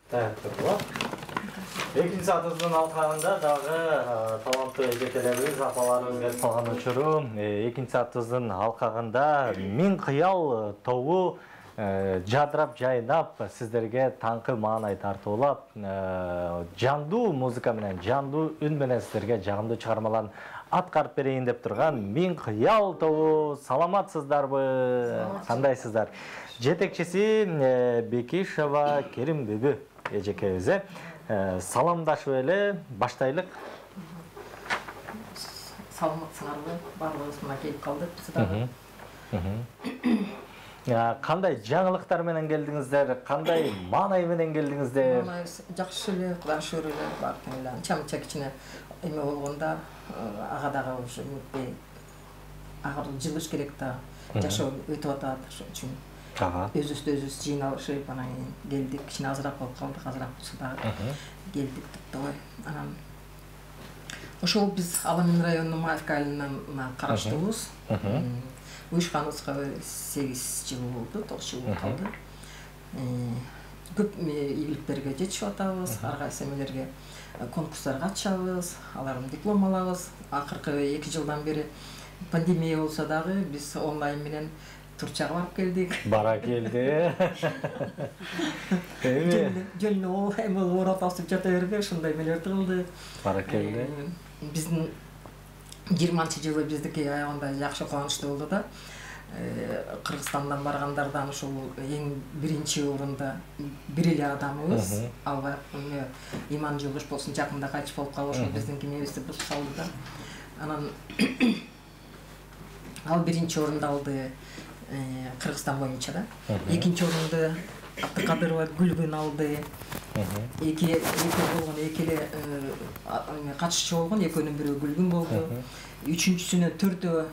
Тәттірлі. Екінші сатысының алқағында дағы талантты жетелеріңіз, апаларыңыз келіп қалған ұшыру. Екінші сатысының алқағында мен қиял тоғы жадырап, жайнап, сіздерге таңқы маңай тартулап, жанду музыка менен, жанду үн менен сіздерге жағымды шығармалан атқарып берейін деп тұрған мен қиял тоғы. Саламатсыздар бі? Қандайсыздар? Жетекшісі Бекишева Керім Бүбі ежекебізі. Саламдашып әлі баштайлық. Саламатсыңарлы, барлығысына келіп қалдық. Қандай жаңылықтар менен келдіңіздер, қандай маңай менен келдіңіздер? Маңай жақсы эле, Құдай шүгүр эле бар эле. Чамча кичине эме болгондо агадагы ушу үмүтпей агыр жылыш керек да. Жашоо өтүп атат, ошон үчүн. Өзүбүз жыйналышып анан келдик, кичине азыраак болуп калдык, азыраак болсо келдик деп ой. Анан ошол биз Аламин районунун Маевка айылына караштуубуз. Уюшканыбызга 8 жыл болду, 9 жыл болуп калды. Көп ийгиликтерге жетишип атабыз, ар кайсы эмелерге конкурстарга катышабыз, алардан диплом алабыз. Акыркы 2 жылдан бери пандемия болсо дагы биз онлайн менен Турчага барып келдик. Бара келди. Жөнүнө эме орап басып жата бербей, ушундай эмелер кылды. Бара келди. Биздин 20-жылы биздики аягында жакшы кубанычтуу болду да. Кыргызстандан баргандардан ушул эң биринчи орунда бир эле адамыбыз. Албай Иман Жолдош болсун, жакында кайтыш болуп калып, ошол биздин кимебизди бузуп салды да. Анан ал биринчи орунду алды Кыргызстан боюнча да. Экинчи орунду Абдыкадырова Гүлгүн алды. Эки эле катышчы болгон, экөөнүн бирөө Гүлгүн болду. Үчүнчүсүнө 4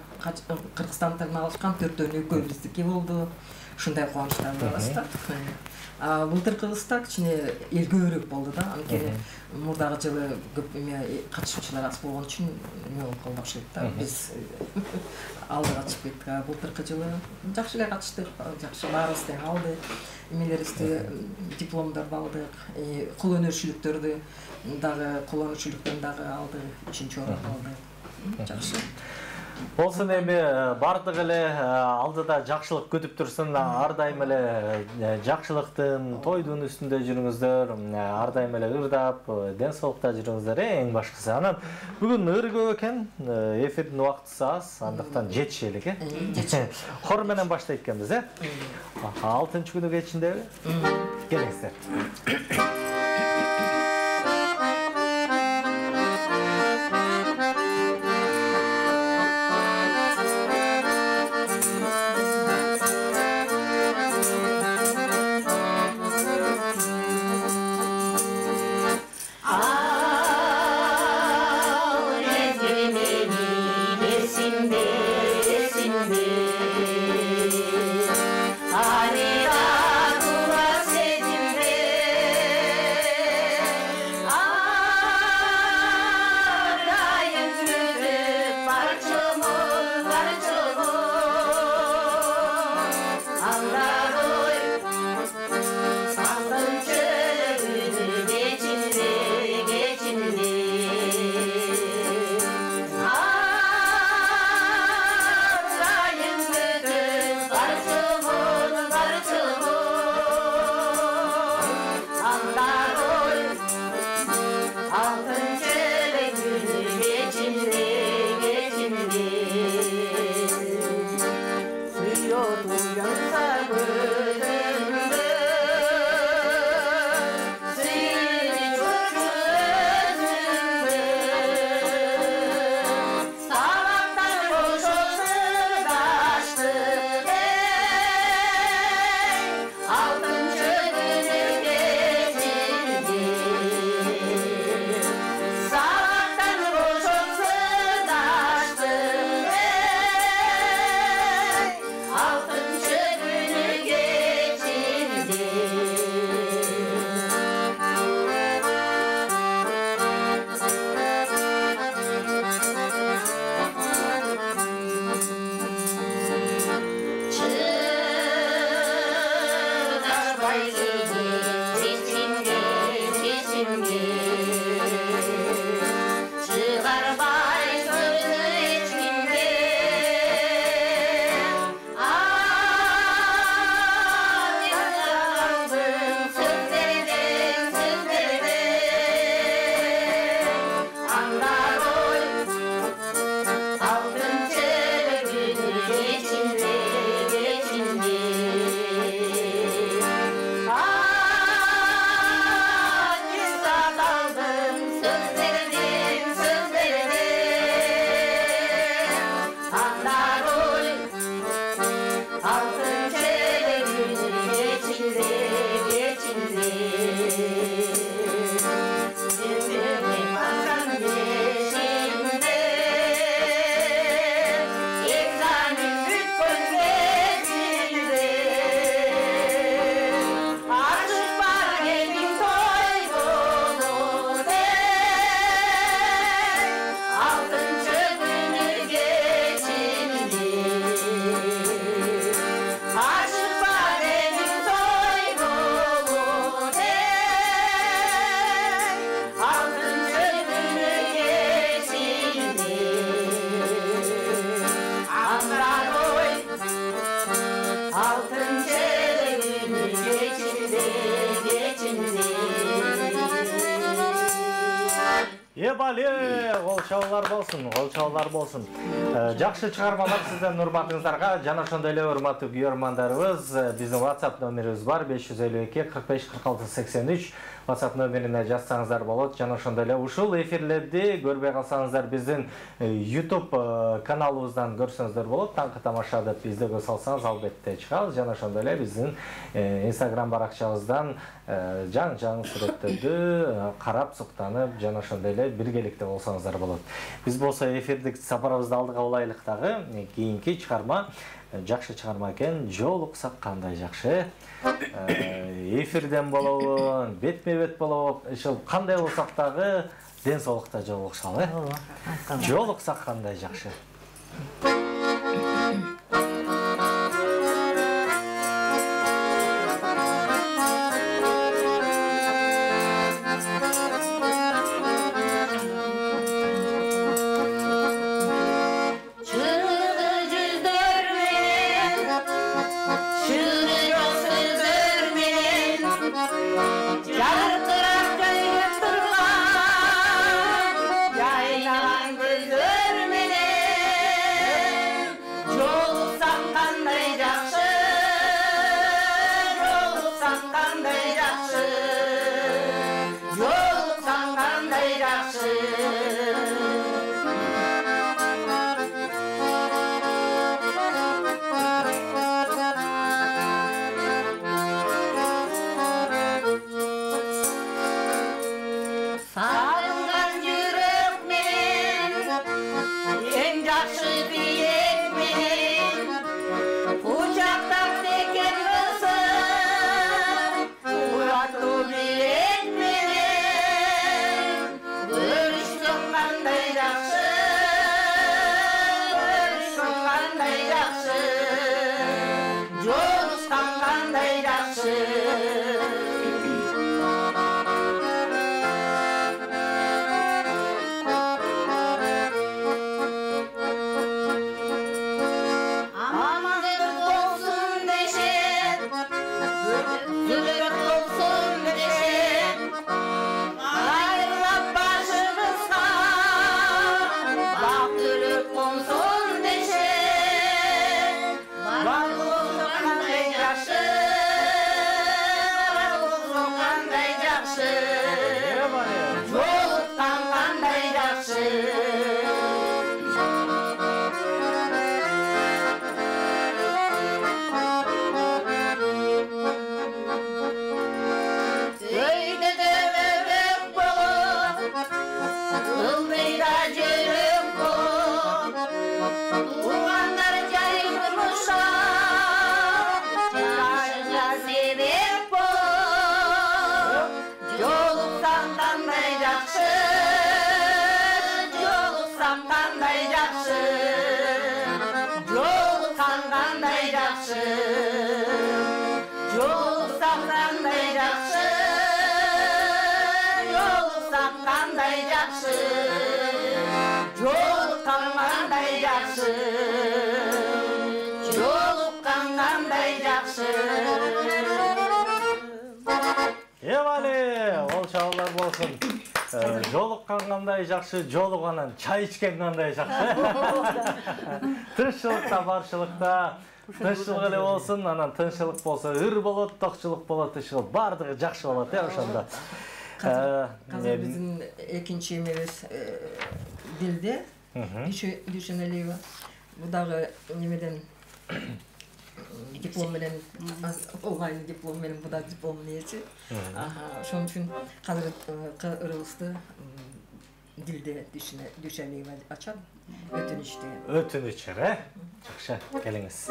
Кыргызстандан алышкан, 4-өн экөөбүздүки болду. Ушундай кубанычтабыз да. Былтыркыбызда кичине элгөөрөөк болду да. Анткени мурдагы жылы көп катышуучулар аз болгон үчүн эме болуп калды окшойт да. Биз алдыга чыгып кеттик. Былтыркы жылы жакшы эле катыштык, жакшы баарыбыз тең алды. Эмелерибизди дипломдорду алдык, кол өнөрчүлүктөрдү дагы алдык, 3-чү орунду алдык. Жакшы. Болсын эми бардык эле алдыда жакшылык күтүп турсун. Ар дайым эле жакшылыктын, тойдун үстүндө жүрүңүздөр. Ар дайым эле ырдап, ден соолукта жүрүңүздөр эң башкысы. Анан бүгүн ыр көп экен, эфирдин убактысы аз, андыктан жетишелик, Хор менен баштайт экенбиз, 6-күнү кечиндеби? Келиңиздер. altın çeleğini geçirdi, geçirdi. Ебали, колчоолор болсун. Жакшы чыгармалар сизден урматыңыздарга жана ошондой эле урматтуу көрөрмандарыбыз, биздин WhatsApp номерибиз бар 552 45 46 83. WhatsApp номерине жазсаңыздар болот. Жана ошондой эле ушул эфирлерди көрбөй калсаңыздар биздин YouTube каналыбыздан көрсөңүздөр болот. Таңкы тамаша деп издөөгө салсаңыз албетте чыгат. Жана ошондой эле биздин Instagram баракчабыздан жаң сүрөттөрдү карап суктанып, жана ошондой эле биргеликте болсоңуздар болот. Биз болсо эфирдик сапарыбызды алдыга улайлык дагы. Кийинки чыгарма жакшы чыгарма экен. Жолуксак кандай жакшы. Эфирден болобу, бетме-бет болобу, ушул кандай болсак дагы ден соолукта жолугушалы. Жолуксак кандай жакшы. Колчоолор болсун. Жолуккан кандай жакшы, жолуганан чай ичкен кандай жакшы. Тынччылыкта, барчылыкта тынччылык эле болсун, анан тынччылык болсо ыр болот, токчулук болот, ушул бардыгы жакшы болот, ошондо. Казыр биздин экинчи эмебиз Дилде, Дүйшөнөлүбү. Бу дагы немеден диплом менен, онлайн диплом менен, бу да дипломдун ээси. Ошон үчүн казыр ырыбызды Дилде Дүйшөнөлүбү ачат. Өтүнүч деген. Өтүнүч, жакшы, келиңиз.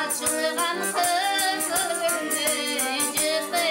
Açılgan kız gülü, cızdı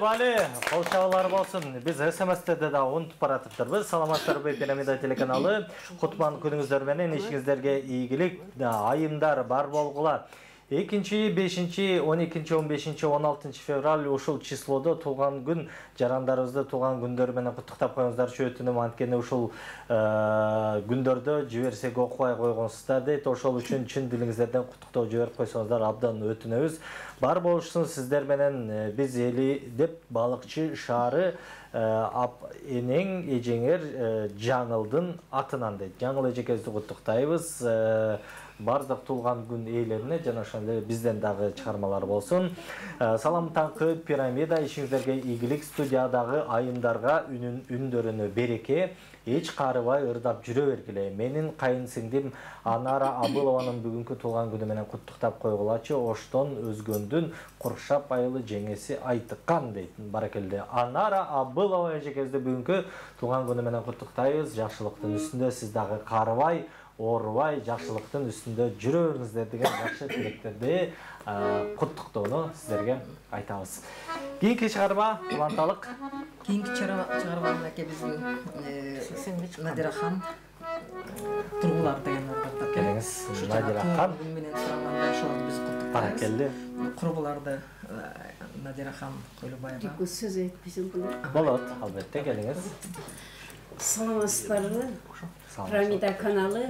Бали, қолшағылар болсын. Біз СМС-терде да ұнтып баратыптырбыз. Саламаттар пирамида телеканалы. Құтман күніңіздерменен ешіңіздерге игілік, айымдар бар болғылар. 2-5, 12, 15, 16 февраль ушул числода туған күн жарандарыбызды туған күндөрү менен куттуктап коюңуздар өтүнүм. Анткени ушул күндөрдө жиберсек окубай койгонсуздар дейт. Ошол үчүн чын дилиңиздерден куттуктоо жиберип койсоңуздар абдан өтүнөбүз. Бар болушун сиздер менен биз эли деп балыкчы шаары ап энең эжеңер жаңылдын атынан дейт. Жаңыл эжекебизди куттуктайбыз. Бардык тулган күн ээлерине жана ошондой бизден дагы чыгармалар болсун. Салам таңкы пирамида ишиңиздерге ийгилик, студиядагы айымдарга үндөрүнө береке, эч карыбай ырдап жүрө бергиле. Менин кайын сиңдим Анара Абылованын бүгүнкү тулган күнү менен куттуктап койгулачы. Оштон өзгөндүн куркшап айылы жеңеси айтыккан дейт. Баракелде. Анара Абылова эжекебизди бүгүнкү тулган күнү менен куттуктайбыз. Жакшылыктын үстүндө сиз дагы карыбай орбай жакшылыктын үстүндө жүрө бериңиздер деген жакшы тилектерди куттуктоону сиздерге айтабыз. Кийинки чыгарма уланталык. Кийинки чыгарма мынакей биздин Надира хан тургулар деген ырдап келиңиз. Надира хан менен сураганда ошол биз куттуктайбыз. Баракелде. Курбуларды Надира хан Койлубаева. Сөз айтпайсың бұл. Болот, албетте келиңиз. Саламатсыздарбы? Пирамида каналы.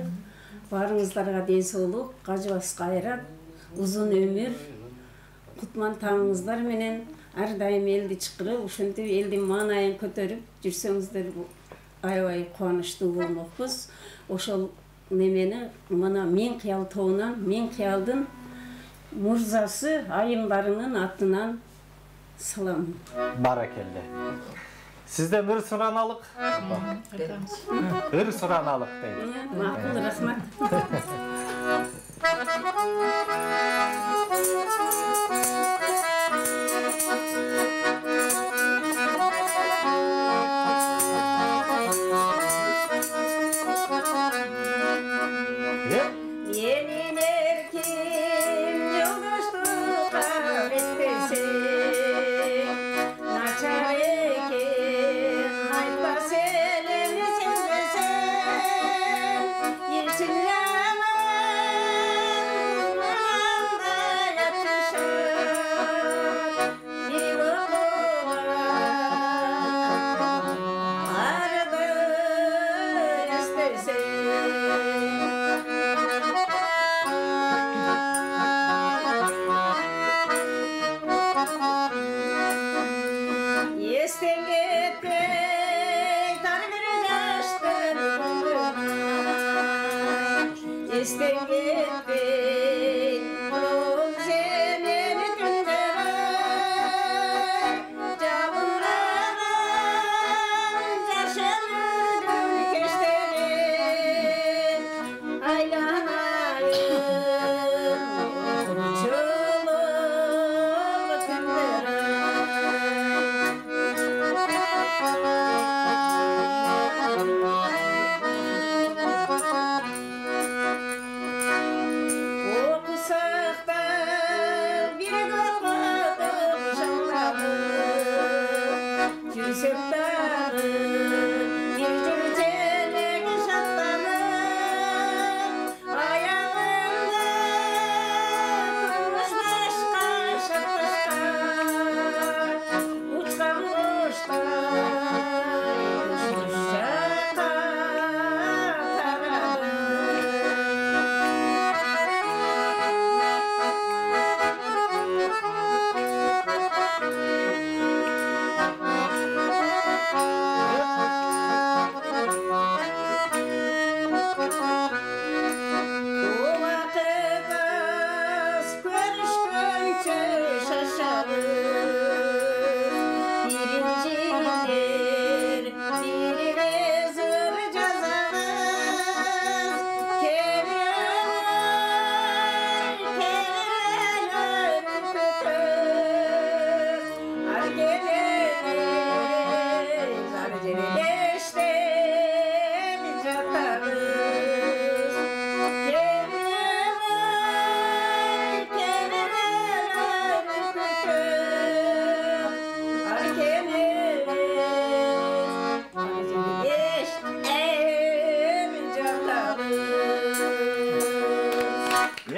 Барыңыздарга денсаулык, кажыбас кайрат, узун өмүр, кутман таңыңыздар менен ар дайым элди чакырып, ошентип элдин маанайын көтөрүп жүрсөңүздөр аябай кубанычтуу болмокпуз. Ошол немени мына Мен кыял тобунан, Мен кыялдын мурзасы айымдарынын атынан салам. Баракелде. Сизден ыр сураналык. Ыр сураналык дейт. Макул, рахмат.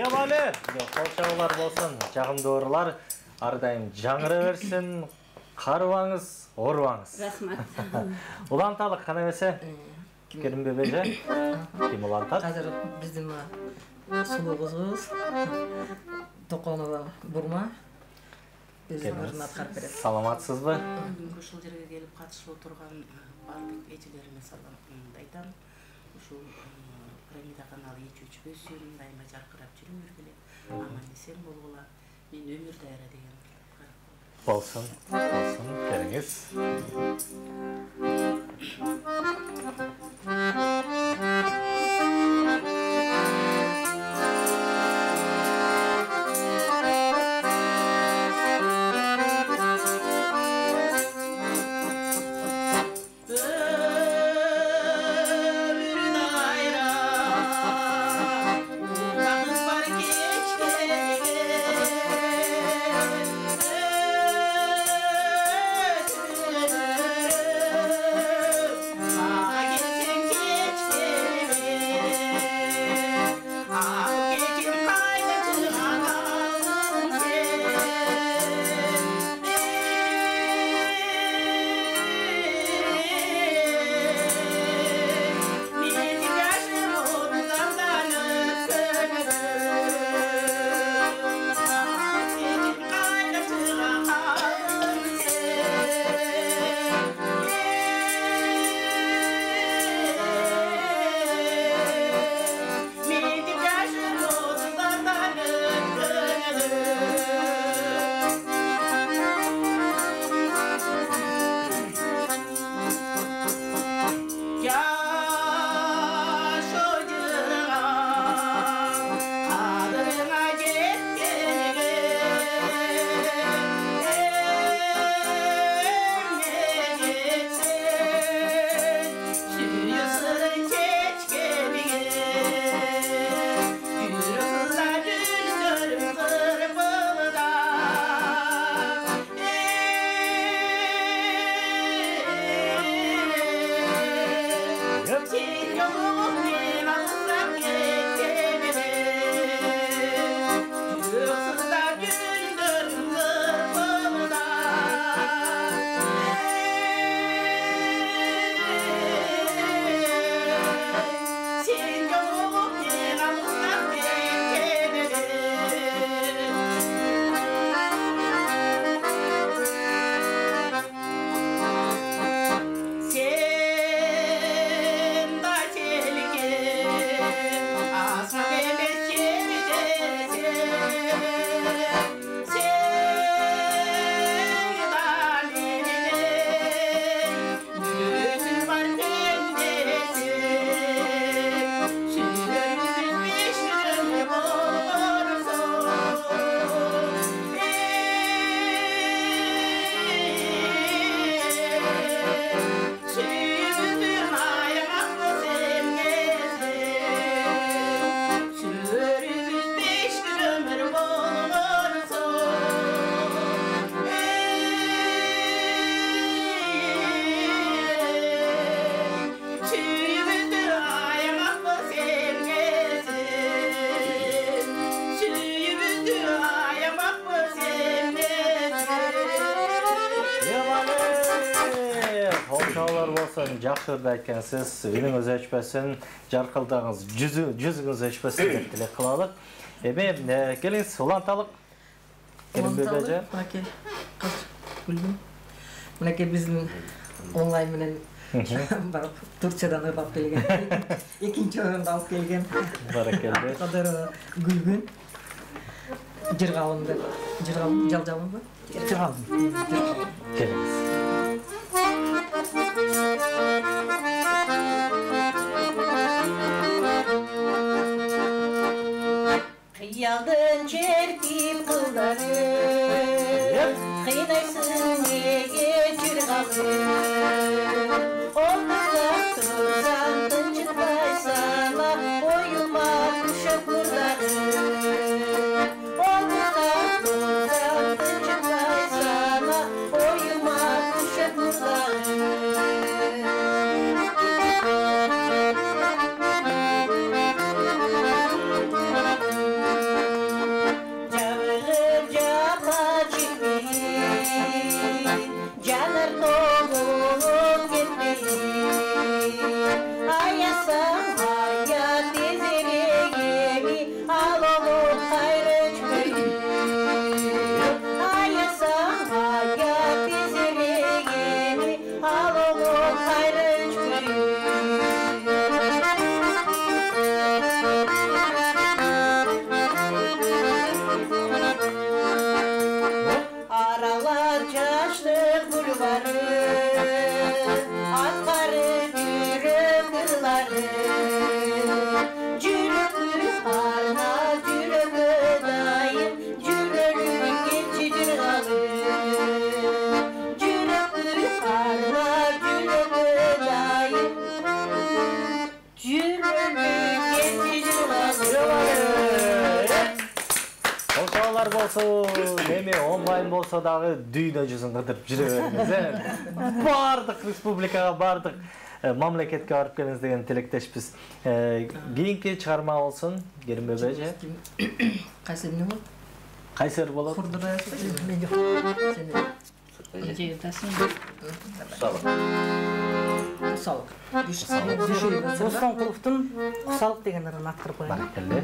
Ябалы, қолшаулар болсын, жағымды орылар, ардайым жаңыры берсін, қаруаңыз, оруаңыз. Рахмат. Уланталық, қана бесе? Керім бебеже? Кем улантат? Қазір біздің сұлу қызымыз Тоқонова Бурма біздің орын атқарып береді. Саламатсыз ба? Бүгінгі ушул жерге келіп қатысып отырған барлық этилеріме саламымды айтамын. Ушул Пирамида каналы ичүүчүбөсүн дайыма жаркырап жүрүңөргүле. Аман эсен болгула. Мен өмүр дайра деген. Болсын, келіңіз. Жақшырды әйткенсіз, үйіңіз өшпесін, жарқылдағыңыз, жүзіңіз өшпесін деп тілек қылалық. Келіңіз, ұланталық. Ұланталық, мұнеке, қазір күлдің. Мұнеке біздің онлайн менен барып Турциядан ұрап келген. Екінші ойында алып келген. Баракелді. Қадыры Гүлгүн. Жырғалымды. Жал-жалым ба? Жырғалым. Келіңіз. Қиялдың жеркіп қылдары, қинайсың неге жырғалы. Қолдызақ тұрсаң тұншықпай сана, ойыма күшік ұрдары. Қолдызақ тұрсаң тұншықпай сана, ойыма күшік ұрдары. Ошолар болсо, эми онлайн болсо дагы дүйнө жүзүн кыдырып жүрө бериңиз. Бардык республикага, бардык мамлекетке барып келиңиз деген тилектешпиз. Кийинки чыгарма болсун, Керимбек эже. Кайсы эмне болот? Кайсы болот? Курдура мен жок. Кусалык. Досонкуловдун Кусалык деген ырын аттырып коюн. Баракелде.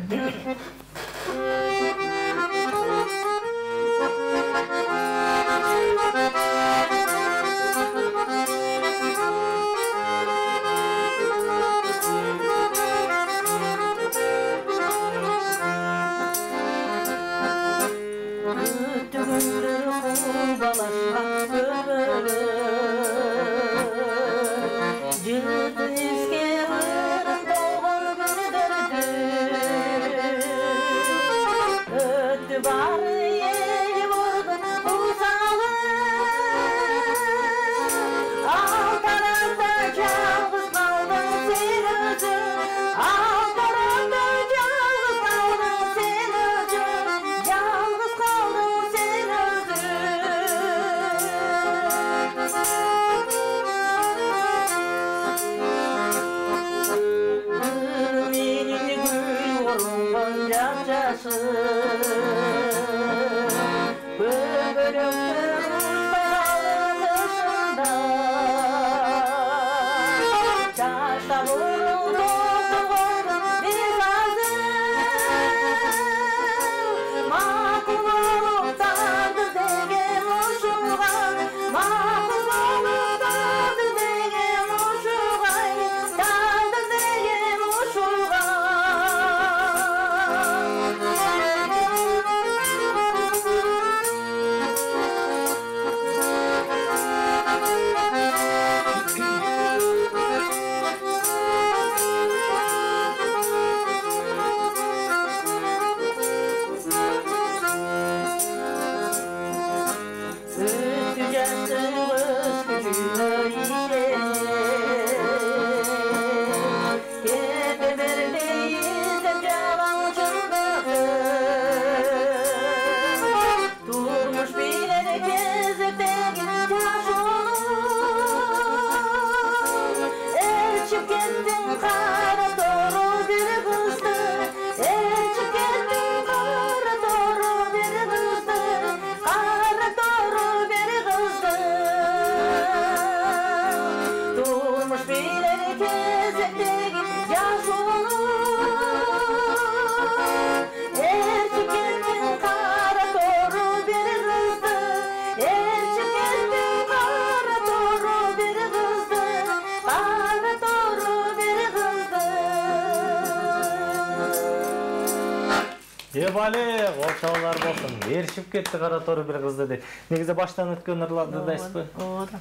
Ебали, ошолар болсун. Эришип кетти кара тору бир кызды дейт. Негизи баштан өткөн ырларды дайсызбы? Ооба.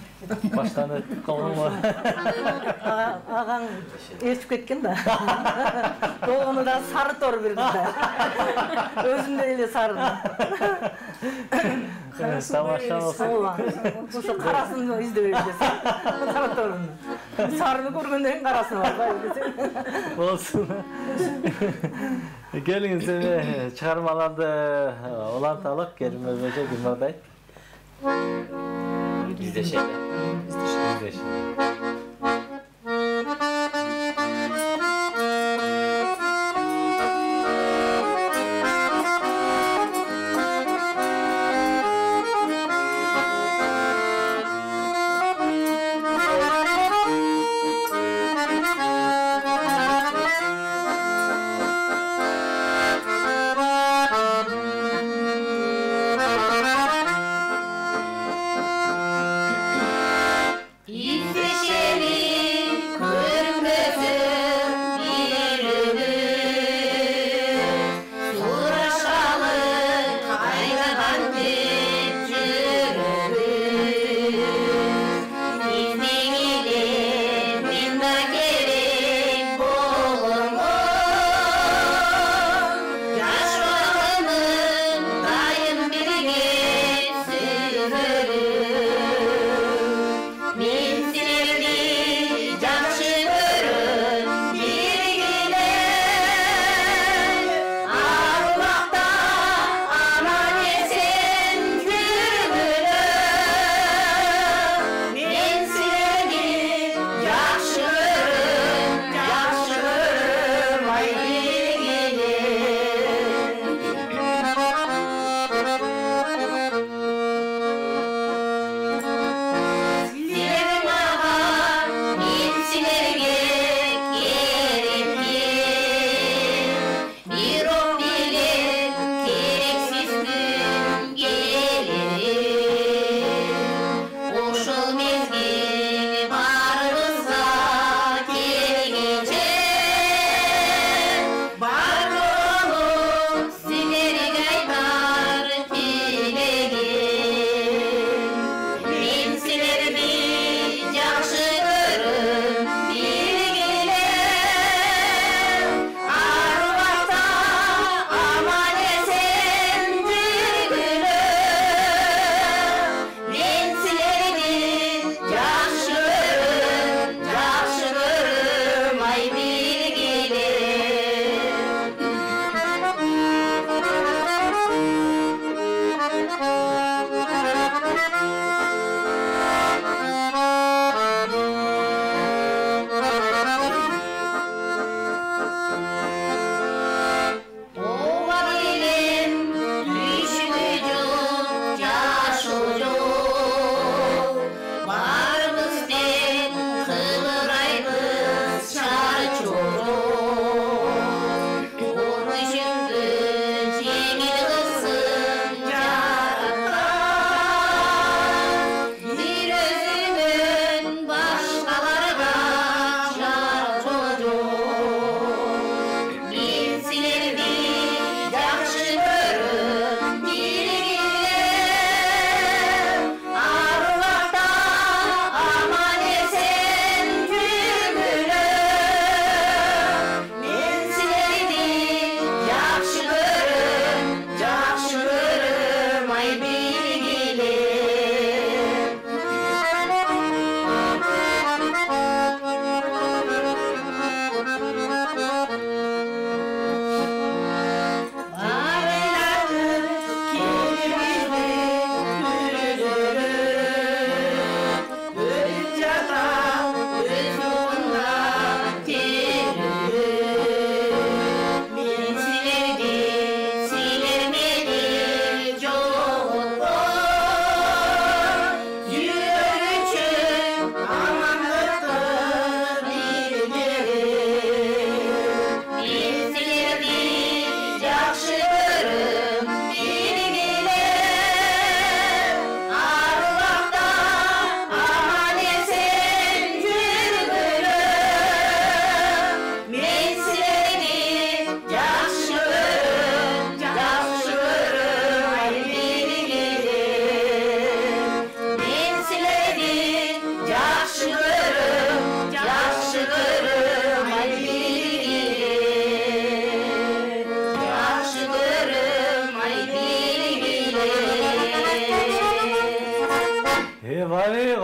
Баштан өтүп калганбы? Агаң эришип кеткен да. Болгону да сары тору бир кыз да. Өзүндөй эле сары. Тамаша болсун. Ошо карасын издеп жүрсүң. Сары торун. Сарыны көргөндөн кийин карасы бар. Болсун. Келиңиз эми чыгармаларды уланталык, Керимбек эже Гүлмардай. İzleşelim. İzleşelim.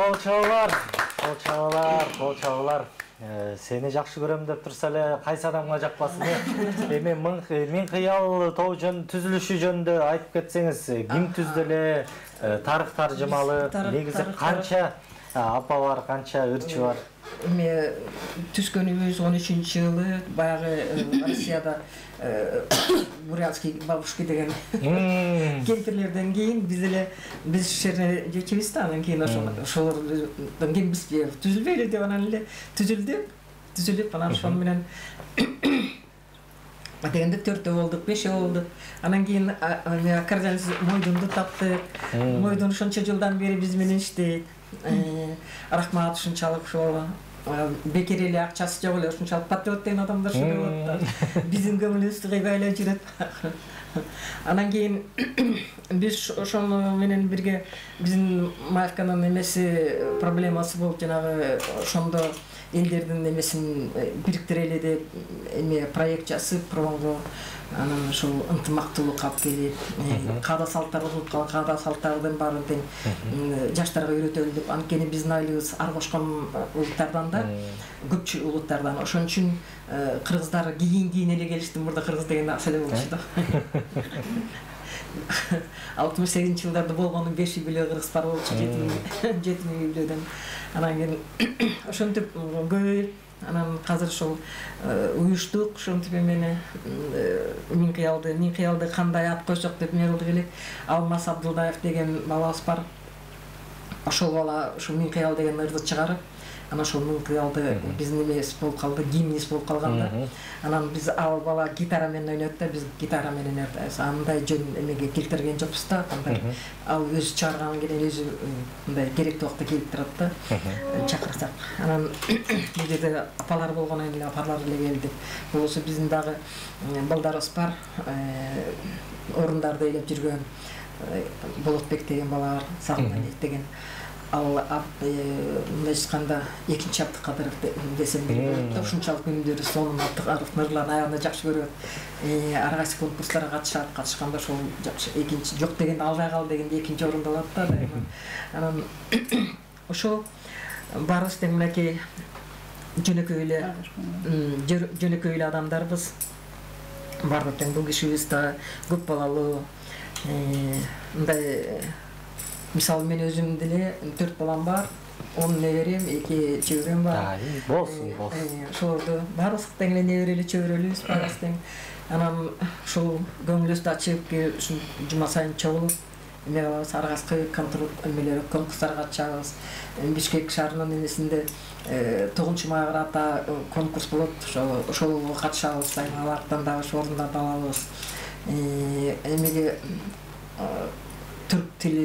Кол чабалар. Сени жакшы көрөм деп турса эле кайсы адамга жакпасын. Эми Миң кыял тоо жөн түзүлүшү жөнүндө айтып кетсеңиз, ким түздү эле, тарых таржымалы, негизи канча апа бар, канча ырчы бар? Эми түзгөнүбүз 13-жылы баягы Россияда Бурятский бабушки деген кемпирлерден кийин биз шерне жечебиз да, анан кийин ошолордон кийин биз түзүлбөйлү деп анан эле түзүлүп анан ошол менен дегенде 4 болдук, 5 болдук. Анан кийин аккордеонист Мойдунду таптык. Мойдун ошончо жылдан бери биз менен иштейт. Рахмат ушунчалык ошол бекер эле акчасы жок эле ушунчалык патриот деген адамдар ушул болот. Биздин көңүлүбүздү кыйбайлай жүрөт. Анан кийин биз ошону менен бирге биздин Маевканын эмеси проблемасы болуп жанагы ошондо элдердин эмесин бириктире эле деп эме проект жасап промого анан ошол ынтымактуулукка алып келип каада салттар болуп калган каада салттардын баарын тең жаштарга үйрөтөлү деп анткени биздин айылыбыз ар кошкон улуттардан да көпчү улуттардан ошон үчүн кыргыздар кийин эле келишти мурда кыргыз деген аз эле болчу да 68-жылдарда болгону 5 үй бүлө кыргыз бар болчу 7 үй бүлөдөн анан кийин ошентип көбөйүп анан азыр ошол уюштук ошентип эмени Миң кыялды кандай ат койсок деп эме кылдык элек Алмаз Абдулдаев деген балабыз бар ошол бала ушул Миң кыял деген ырды чыгарып анан ошол Миң кыялды биздин эмес болуп калды гимнист болуп калган да анан биз ал бала гитара менен ойнойт да биз гитара менен ырдайбыз андай жөн эмеге келтирген жокпуз да кандай ал өзү чыгарган кийин өзү мындай керектүү убакта келип турат да чакырсак анан бул жерде апалар болгондон кийин апалар эле келди болбосо биздин дагы балдарыбыз бар орундарды ээлеп жүргөн Болотбек деген бала бар Сагынбек деген ал мындай айтканда экинчи Абдыкадыров десем болот да ушунчалык күндөрү сонун Абдыкадыров ырларын аягында жакшы көрөт ар кайсы конкурстарга катышканда ошол жакшы экинчи жок дегенде албай кал дегенде экинчи орунду алат да дайыма анан ошол баарыбыз тең мынакей жөнөкөй эле адамдарбыз баардык тең бул кишибиз да көп балалуу мындай мисалы мен өзүм деле 4 балам бар 10 неберем 2 чөбүрөм бар болсун ошолорду баарыбыз тең эле неберелүү чөбүрөлүүбүз баарыбыз тең анан ушул көңүлүбүздү ачып ушул жума сайын чогулуп эме кылабыз ар кайсы конкурстарга катышабыз Бишкек шаарынын эмесинде 9 майга карата конкурс болот ошолго катышабыз алардан дагы ошол орундарды алабыз эмеге түрк тили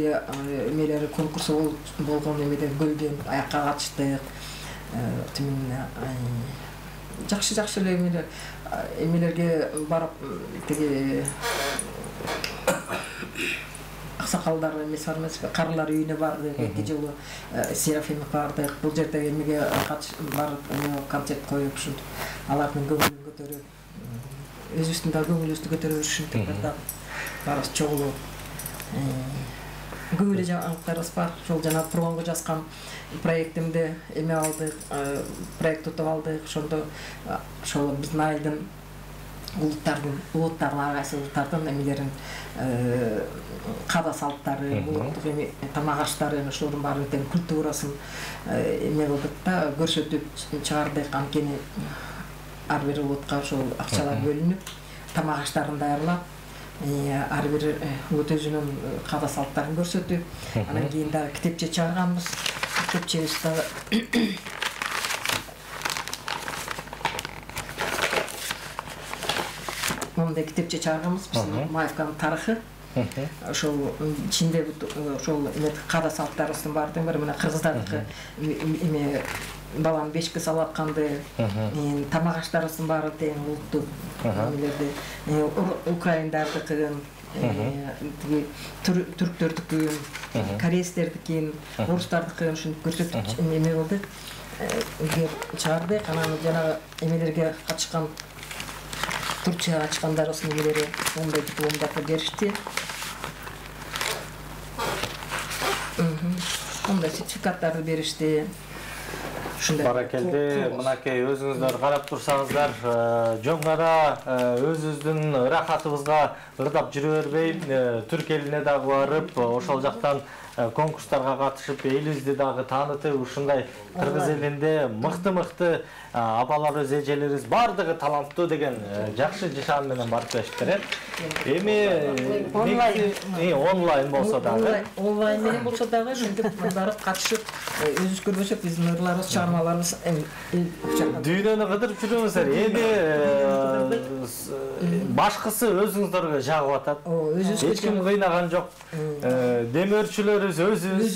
эмелери конкурсу болгон эмеден көлдөн аякка катыштык жакшы эле эмелерге барып тиги аксакалдар эмес бар эмеспи карылар үйүнө бардык 2 жолу Серафимов бардык бул жерде эмеге барып концерт коюп ушинтип алардын көңүлүн көтөрүп өзүбүздүн да көңүлүбүздү көтөрүп ушинтип баарыбыз чогулуп көп эле жаңылыктарыбыз бар ошол жана промого жазган проектимде эме алдык проект утуп алдык ошондо ошол биздин айылдын улуттардын ар кайсы улуттардын эмелерин каада салттары улуттук эме тамак аштарын ошолордун баарын тең культурасын эме кылдык да көрсөтүп чыгардык анткени ар бир улутка ошол акчалар бөлүнүп тамак аштарын даярлап ар бир улут өзүнүн каада салттарын көрсөтүп анан кийин дагы китепче чыгарганбыз китепчебиз дагы мондай китепче чыгарганбыз биздин Маевканын тарыхы ошол ичинде ошол каада салттарыбыздын баардыгын бир мына кыргыздардыкы эме баланы бешикке салып атканды тамак аштарыбыздын баары тең улуттук эмелерди украиндардыкын тиги түрктөрдүкүн кореецтердикин орустардыкын ушинтип көрсөтүп эме кылдык чыгардык анан жанагы эмелерге катышкан Турцияга катышкандарыбыздын эмелери мондай дипломдарды беришти Ондай сертификаттарды беришти. Баракелди, мынакей өзүңүздөр карап турсаңыздар, жөн гана өзүбүздүн ырахатыбызга ырдап жүрө бербей, Түрк элине дагы барып, ошол жактан конкурстарга катышып, элибизди дагы таанытып, ушундай Кыргыз элинде мыкты апаларыбыз, эжелерибиз бардыгы таланттуу деген жакшы жашаан менен барып беришиптир. Эми онлайн болсо дагы. Онлайн менен болсо дагы ушинтип барып катышып, өзүбүз көрбөсөк биздин ырларыбыз, чыгармаларыбыз Дүйнөнү кыдырып жүрүңүздөр. Эми башкысы өзүңүздөргө жагып атат. Эч ким кыйнаган жок. Демөөрчүлөрүбүз өзүбүз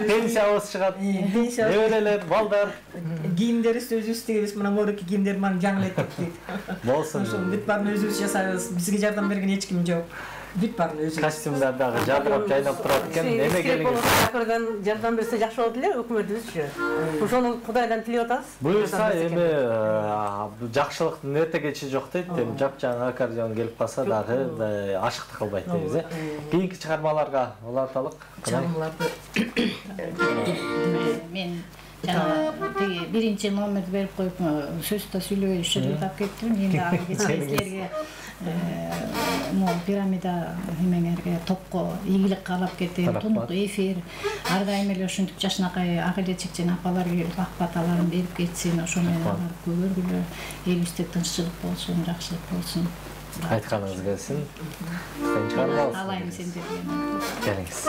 пенсиябыз чыгат. Неберелер, балдар. Кийимдерибиз өзүбүз тигебиз. Мына морки кийимдер маны жаңылайтып дейт. Болсун. Ошол бүт баарын өзүбүз жасайбыз. Бизге жардам берген эч ким жок. Бүт баарын өзүбүз. Костюмдар дагы жадырап жайнап турат экен. Эме келиңиз. Акырдан жардам берсе жакшы болот эле өкмөтүбүзчү. Ошону Кудайдан тилеп атабыз. Буюрса эми жакшылыктын эрте кечи жок дейт. Эми жапжаң аккордеон келип калса дагы ашыктык кылбайт дейбиз. Кийинки чыгармаларга уланталык. Чыгармаларды мен жана тиги биринчи номерди берип коюп сөздө сүйлөбөй шырылдап кеттим. Эми ага кечкилерге мол пирамида эмеңерге топко ийгилик каалап кетем. Тунук эфир ар дайым эле ушинтип жашынакай ак эле чекчен апалар келип ак баталарын берип кетсин. Ошо менен алар көбөргүлө элибизде тынччылык болсун, жакшылык болсун. Айтканыңыз келсин. Сен чыгармалысың. Алайым сендерге. Келиңиз.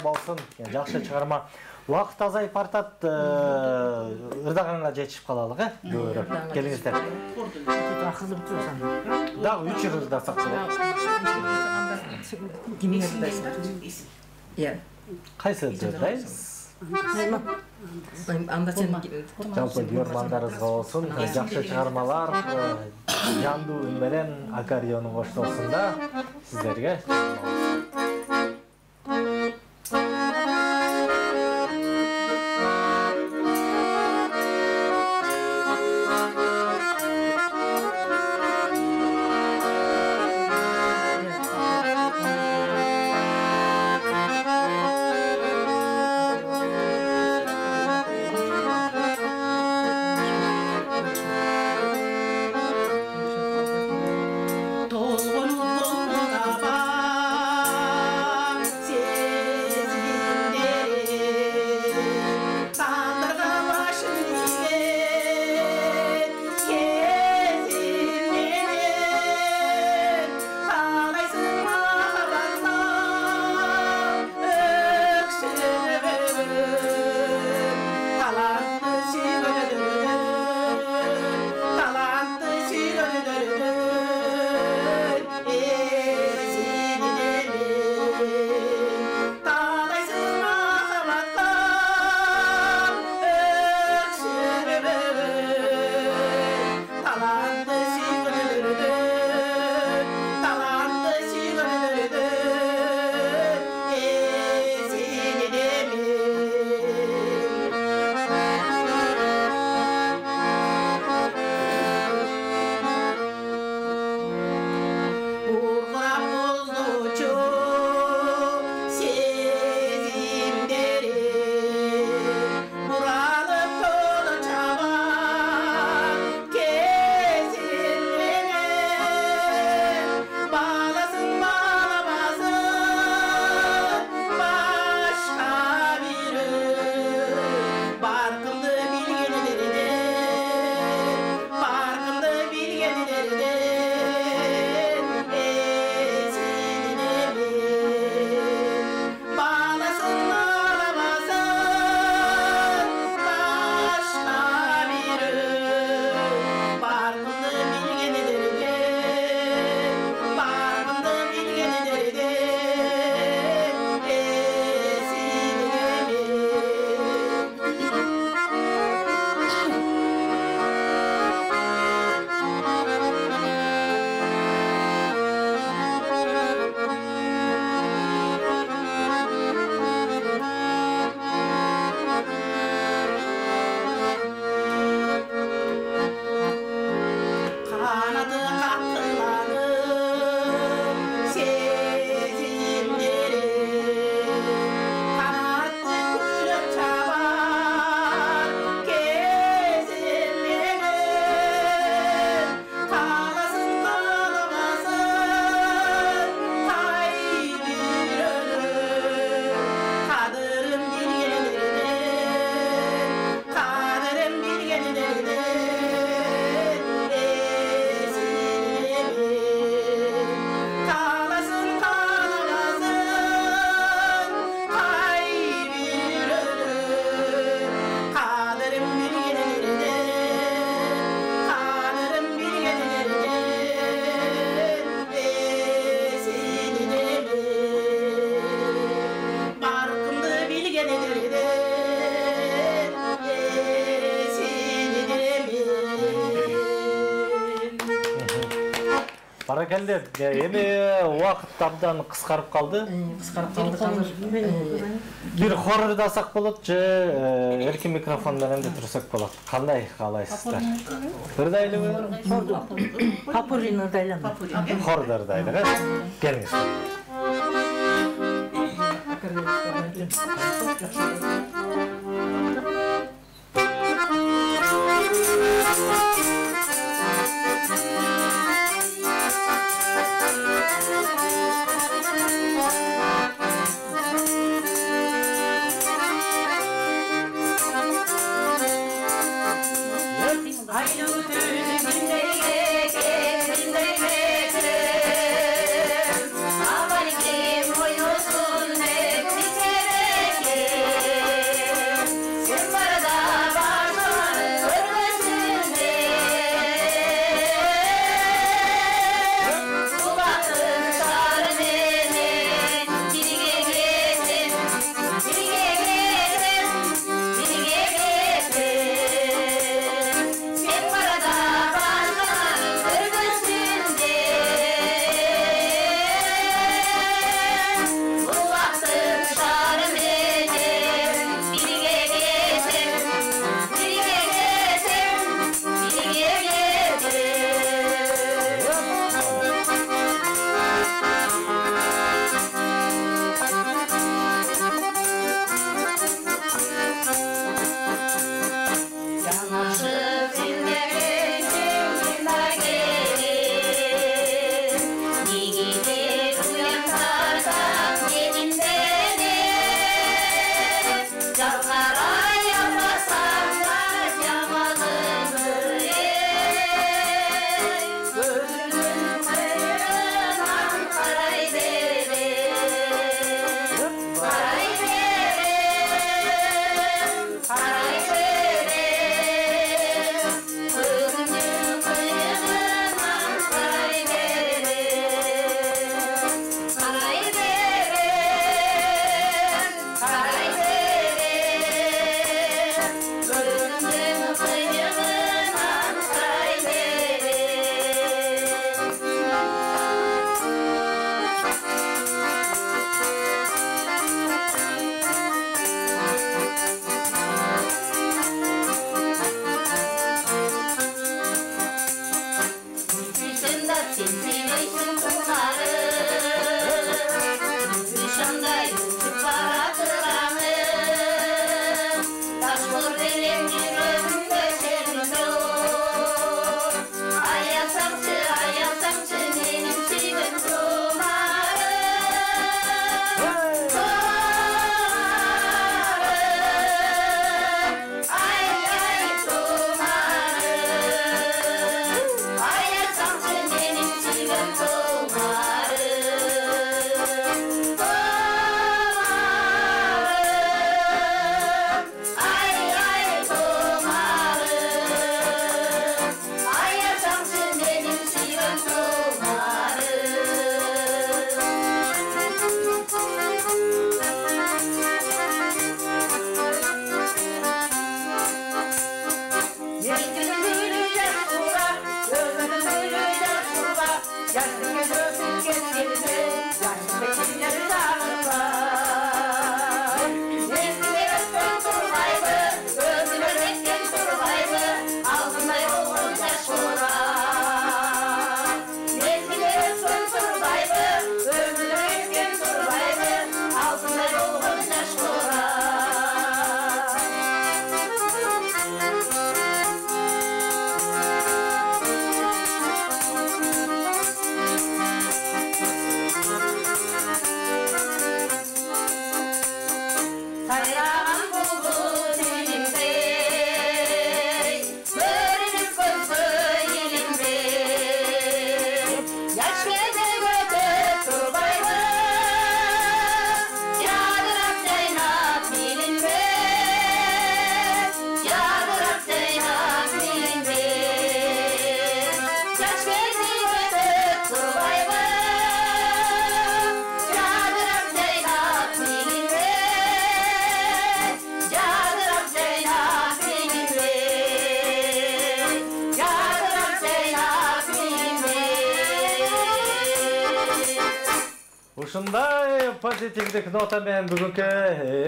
болсын. Жакшы чыгарма. Убакыт азайып бартат, ырдаганга жетишип калалык, көбүрөөк. Келиңиздер. Акылым турсаң. Дагы 3 жыл ырдасак болот. Иә. Кайсы ырдайсыз? Анда сен жалпы көрмандарыңызга болсун, жакшы чыгармалар, жандуу үн менен аккордеону коштолсун да сиздерге. келди. Эми убакыт абдан кыскарып калды. Кыскарып калды азыр. Бир хорурдасак болот же эркин микрофон менен де турсак болот. Кандай каалайсыздар? Ырдайлыбы? Папурины дайлам. Хордар дайлы. Келиңиз. ушундай позитивдик нота менен бүгүнкү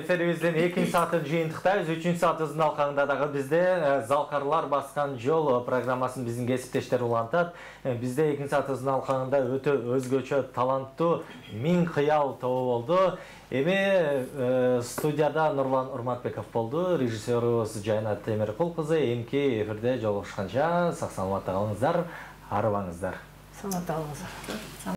эфирибиздин 2 саатын жыйынтыктайбыз. 3 саат ызын алкагында дагы бизде залкарлар баскан жол программасын биздин кесиптештер улантат. Бизде 2 саат ызын алкагында өтө өзгөчө таланттуу Миң кыял тобу болду. Эми студияда Нурлан Урматбеков болду, режиссерубуз Жайнат Темиркул кызы. Эмки эфирде жолугушканча сак саламатта калыңыздар, арыбаңыздар. Саламатта калыңыздар.